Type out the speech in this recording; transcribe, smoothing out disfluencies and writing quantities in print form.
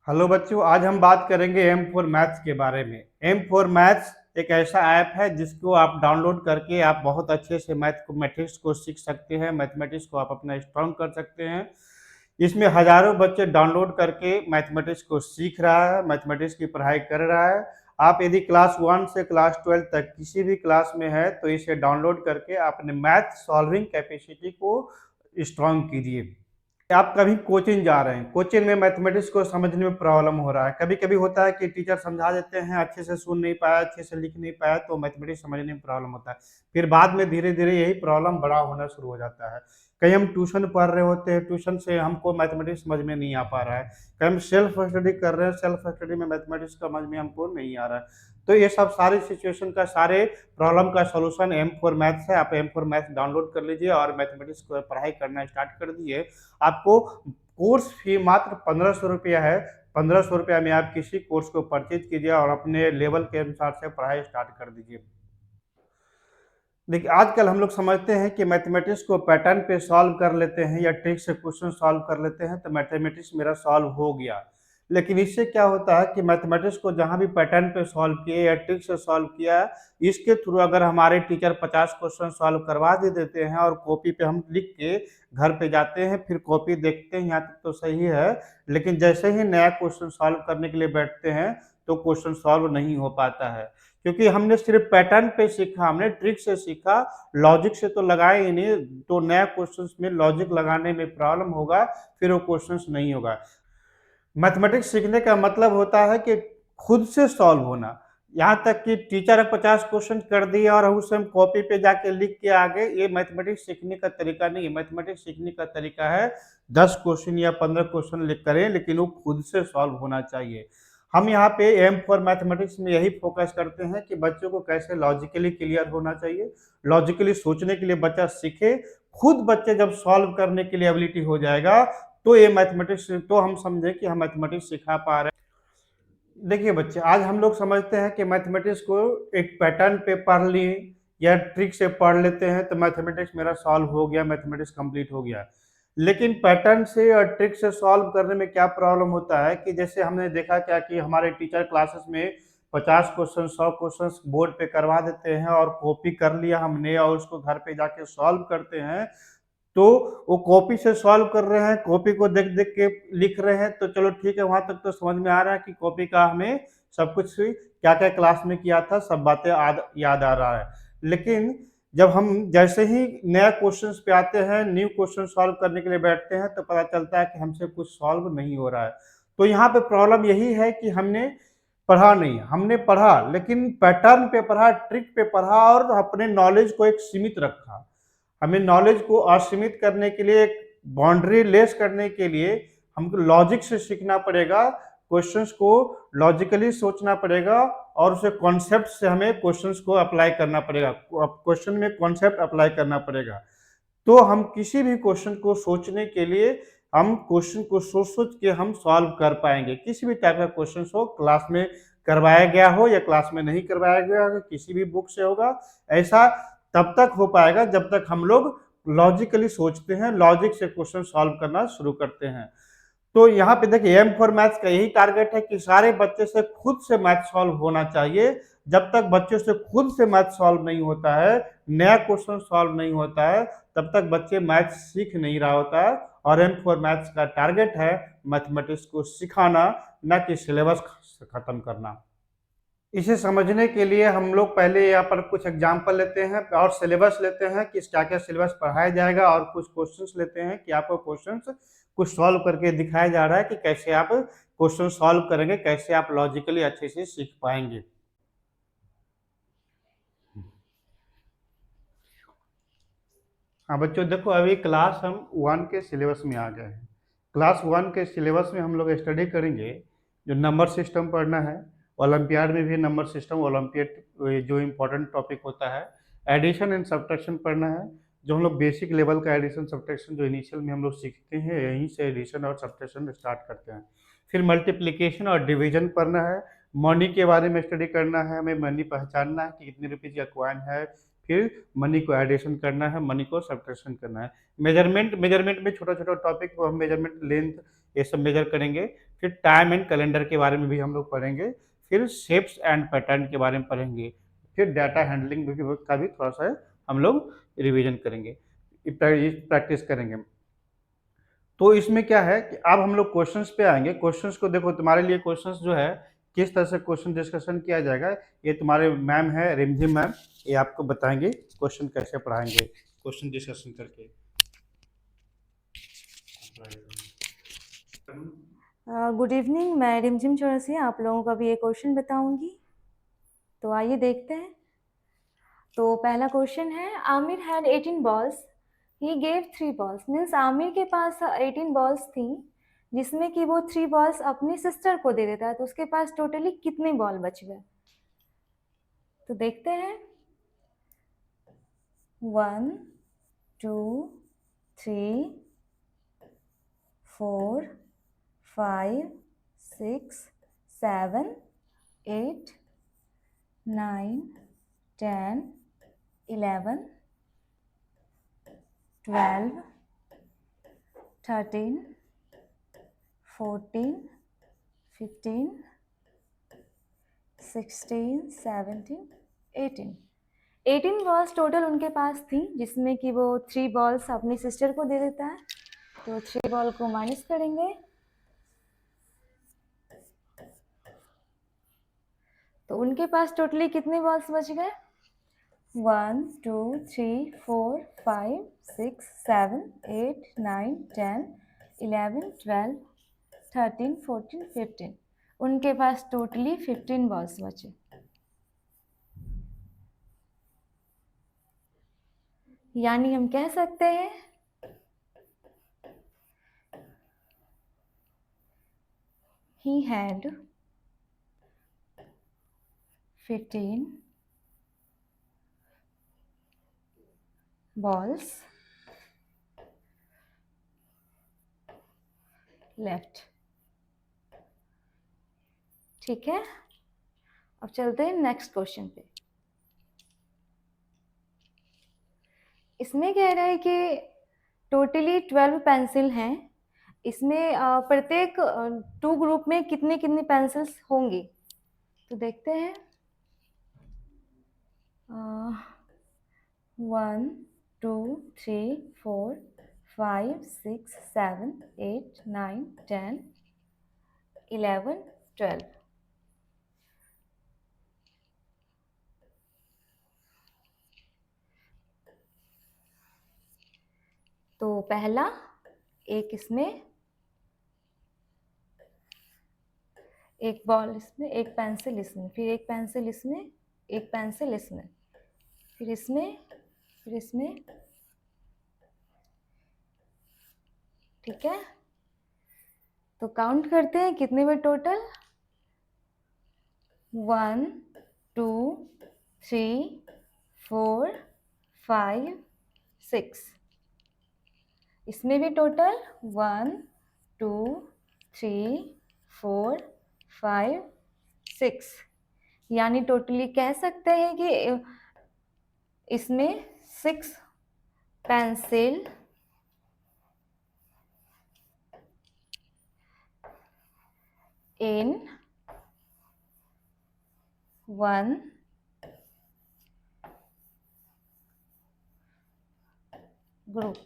Hello बच्चों, आज हम बात करेंगे एम फॉर मैथ्स के बारे में। एम फॉर मैथ्स एक ऐसा ऐप है जिसको आप डाउनलोड करके आप बहुत अच्छे से मैथमेटिक्स को सीख सकते हैं। मैथमेटिक्स को आप अपना स्ट्रांग कर सकते हैं। इसमें हजारों बच्चे डाउनलोड करके मैथमेटिक्स को सीख रहा है, मैथमेटिक्स की पढ़ाई कर रहा है। आप यदि क्लास 1 से क्लास 12 तक किसी भी क्लास में है तो इसे डाउनलोड करके अपने मैथ सॉल्विंग कैपेसिटी को स्ट्रांग कीजिए। आप कभी कोचिंग जा रहे हैं, कोचिंग में मैथमेटिक्स को समझने में प्रॉब्लम हो रहा है। कभी कभी होता है कि टीचर समझा देते हैं, अच्छे से सुन नहीं पाया, अच्छे से लिख नहीं पाया, तो मैथमेटिक्स समझने में प्रॉब्लम होता है। फिर बाद में धीरे धीरे यही प्रॉब्लम बड़ा होना शुरू हो जाता है। कहीं हम ट्यूशन पढ़ रहे होते हैं, ट्यूशन से हमको मैथमेटिक्स समझ में नहीं आ पा रहा है। कहीं हम सेल्फ स्टडी कर रहे हैं, सेल्फ स्टडी में मैथमेटिक्स समझ में हमको नहीं आ रहा है। तो ये सब सारी सिचुएशन का, सारे प्रॉब्लम का सॉल्यूशन एम फॉर मैथ्स है। आप एम फॉर मैथ्स डाउनलोड कर लीजिए और मैथमेटिक्स को पढ़ाई करना स्टार्ट कर दीजिए। आपको कोर्स फी मात्र 1500 रुपया है। 1500 रुपया में आप किसी कोर्स को परचेज कीजिए और अपने लेवल के अनुसार से पढ़ाई स्टार्ट कर दीजिए। देखिए, आजकल हम लोग समझते हैं कि मैथमेटिक्स को पैटर्न पे सॉल्व कर लेते हैं या ट्रिक से क्वेश्चन सॉल्व कर लेते हैं तो मैथमेटिक्स मेरा सॉल्व हो गया। लेकिन इससे क्या होता है कि मैथमेटिक्स को जहाँ भी पैटर्न पे सॉल्व किए या ट्रिक से सॉल्व किया, इसके थ्रू अगर हमारे टीचर 50 क्वेश्चन सॉल्व करवा दे देते हैं और कॉपी पे हम लिख के घर पे जाते हैं, फिर कॉपी देखते हैं, यहाँ तक तो सही है। लेकिन जैसे ही नया क्वेश्चन सॉल्व करने के लिए बैठते हैं तो क्वेश्चन सॉल्व नहीं हो पाता है, क्योंकि हमने सिर्फ पैटर्न पे सीखा, हमने ट्रिक से सीखा, लॉजिक से तो लगाए ही नहीं। तो नया क्वेश्चंस में लॉजिक लगाने में प्रॉब्लम होगा, फिर वो क्वेश्चंस नहीं होगा। मैथमेटिक्स सीखने का मतलब होता है कि खुद से सॉल्व होना। यहाँ तक कि टीचर 50 क्वेश्चन कर दिए और उसे हम कॉपी पे जाके लिख के आ गए, ये मैथमेटिक्स सीखने का तरीका नहीं है। मैथमेटिक्स सीखने का तरीका है 10 क्वेश्चन या 15 क्वेश्चन लिख करें, लेकिन वो खुद से सॉल्व होना चाहिए। हम यहाँ पे एम फॉर मैथमेटिक्स में यही फोकस करते हैं कि बच्चों को कैसे लॉजिकली क्लियर होना चाहिए, लॉजिकली सोचने के लिए बच्चा सीखे। खुद बच्चे जब सॉल्व करने के लिए एबिलिटी हो जाएगा तो ये मैथमेटिक्स, तो हम समझे कि हम मैथमेटिक्स सिखा पा रहे हैं। देखिए बच्चे, आज हम लोग समझते हैं कि मैथमेटिक्स को एक पैटर्न पे पढ़ लिए या ट्रिक से पढ़ लेते हैं तो मैथमेटिक्स मेरा सॉल्व हो गया, मैथमेटिक्स कंप्लीट हो गया। लेकिन पैटर्न से और ट्रिक से सॉल्व करने में क्या प्रॉब्लम होता है कि जैसे हमने देखा क्या कि हमारे टीचर क्लासेस में 50 क्वेश्चन, 100 क्वेश्चन बोर्ड पे करवा देते हैं और कॉपी कर लिया हमने और उसको घर पे जाके सॉल्व करते हैं। तो वो कॉपी से सॉल्व कर रहे हैं, कॉपी को देख देख के लिख रहे हैं, तो चलो ठीक है, वहां तक तो समझ में आ रहा है कि कॉपी का हमें सब कुछ क्या क्या क्लास में किया था, सब बातें याद आ रहा है। लेकिन जब हम जैसे ही नया क्वेश्चन पे आते हैं, न्यू क्वेश्चन सॉल्व करने के लिए बैठते हैं, तो पता चलता है कि हमसे कुछ सॉल्व नहीं हो रहा है। तो यहाँ पे प्रॉब्लम यही है कि हमने पढ़ा नहीं, हमने पढ़ा लेकिन पैटर्न पे पढ़ा, ट्रिक पे पढ़ा और अपने नॉलेज को एक सीमित रखा। हमें नॉलेज को असीमित करने के लिए, एक बाउंड्री लेस करने के लिए हमको लॉजिक से सीखना पड़ेगा, क्वेश्चंस को लॉजिकली सोचना पड़ेगा और उसे कॉन्सेप्ट से हमें क्वेश्चंस को अप्लाई करना पड़ेगा, क्वेश्चन में कॉन्सेप्ट अप्लाई करना पड़ेगा। तो हम किसी भी क्वेश्चन को सोचने के लिए, हम क्वेश्चन को सोच सोच के हम सॉल्व कर पाएंगे। किसी भी टाइप का क्वेश्चन हो, क्लास में करवाया गया हो या क्लास में नहीं करवाया गया हो, किसी भी बुक से होगा, ऐसा तब तक हो पाएगा जब तक हम लोग लॉजिकली सोचते हैं, लॉजिक से क्वेश्चन सॉल्व करना शुरू करते हैं। तो यहाँ पे देखिए, एम फॉर मैथ्स का यही टारगेट है कि सारे बच्चे से खुद से मैथ सॉल्व होना चाहिए। जब तक बच्चों से खुद से मैथ सॉल्व नहीं होता है, नया क्वेश्चन सॉल्व नहीं होता है, तब तक बच्चे मैथ सीख नहीं रहा होता है। और एम फॉर मैथ्स का टारगेट है मैथमेटिक्स को सिखाना, न कि सिलेबस खत्म करना। इसे समझने के लिए हम लोग पहले यहाँ पर कुछ एग्जाम्पल लेते हैं और सिलेबस लेते हैं कि क्या क्या सिलेबस पढ़ाया जाएगा, और कुछ क्वेश्चंस लेते हैं कि आपको क्वेश्चंस कुछ सॉल्व करके दिखाया जा रहा है कि कैसे आप क्वेश्चन सॉल्व करेंगे, कैसे आप लॉजिकली अच्छे से सीख पाएंगे। हाँ बच्चों, देखो अभी क्लास हम 1 के सिलेबस में आ गए हैं। क्लास 1 के सिलेबस में हम लोग स्टडी करेंगे जो नंबर सिस्टम पढ़ना है। ओलंपियाड में भी नंबर सिस्टम, ओलंपियाड जो इम्पोर्टेंट टॉपिक होता है। एडिशन एंड सब्ट्रैक्शन पढ़ना है, जो हम लोग बेसिक लेवल का एडिशन सब्ट्रैक्शन जो इनिशियल में हम लोग सीखते हैं, यहीं से एडिशन और सब्ट्रैक्शन स्टार्ट करते हैं। फिर मल्टीप्लिकेशन और डिवीजन पढ़ना है। मनी के बारे में स्टडी करना है, हमें मनी पहचानना है कि कितने रुपीज़ का कॉइन है। फिर मनी को एडिशन करना है, मनी को सब्ट्रैक्शन करना है। मेजरमेंट में छोटा छोटा टॉपिक को हम मेजरमेंट, लेंथ, ये सब मेजर करेंगे। फिर टाइम एंड कैलेंडर के बारे में भी हम लोग पढ़ेंगे। फिर शेप्स एंड पैटर्न के बारे में पढ़ेंगे। फिर डाटा हैंडलिंग का भी थोड़ा सा हम लोग रिवीजन करेंगे, प्रैक्टिस करेंगे। तो इसमें क्या है कि अब हम लोग क्वेश्चंस पे आएंगे। क्वेश्चंस को देखो, तुम्हारे लिए क्वेश्चंस जो है किस तरह से क्वेश्चन डिस्कशन किया जाएगा, ये तुम्हारे मैम है रिमझिम मैम, ये आपको बताएंगे क्वेश्चन कैसे पढ़ाएंगे, क्वेश्चन डिस्कशन करके। गुड इवनिंग, मैं रिमझिम चौरसिया आप लोगों को अभी एक क्वेश्चन बताऊंगी। तो आइए देखते हैं। तो पहला क्वेश्चन है, Aamir had 18 balls, he gave 3 balls. Means Aamir के पास 18 बॉल्स थी, जिसमें कि वो 3 बॉल्स अपनी सिस्टर को दे देता है, तो उसके पास टोटली कितने बॉल बच गए? तो देखते हैं। 1 2 3 4 5 6 7 8 9 10 11 12 13 14 15 16 17 18 18 बॉल्स टोटल उनके पास थी, जिसमें कि वो 3 बॉल्स अपनी सिस्टर को दे देता है। तो 3 बॉल को माइनस करेंगे, तो उनके पास टोटली कितने बॉल्स बच गए? 1 2 3 4 5 6 7 8 9 10 11 12 13 14 15। उनके पास टोटली 15 बॉल्स बचे। यानी हम कह सकते हैं he had 15 balls left। ठीक है, अब चलते हैं नेक्स्ट क्वेश्चन पे। इसमें कह रहा है कि टोटली 12 पेंसिल हैं, इसमें प्रत्येक 2 ग्रुप में कितने कितने पेंसिल्स होंगी? तो देखते हैं। 1 2 3 4 5 6 7 8 9 10 11 12। तो पहला एक इसमें, एक बॉल इसमें, एक पेंसिल इसमें, फिर एक पेंसिल इसमें, एक पेंसिल इसमें, फिर इसमें, फिर इसमें। ठीक है, तो काउंट करते हैं कितने हुए टोटल। 1 2 3 4 5 6। इसमें भी टोटल 1 2 3 4 5 6। यानी टोटली कह सकते हैं कि इसमें 6 पेंसिल in 1 group।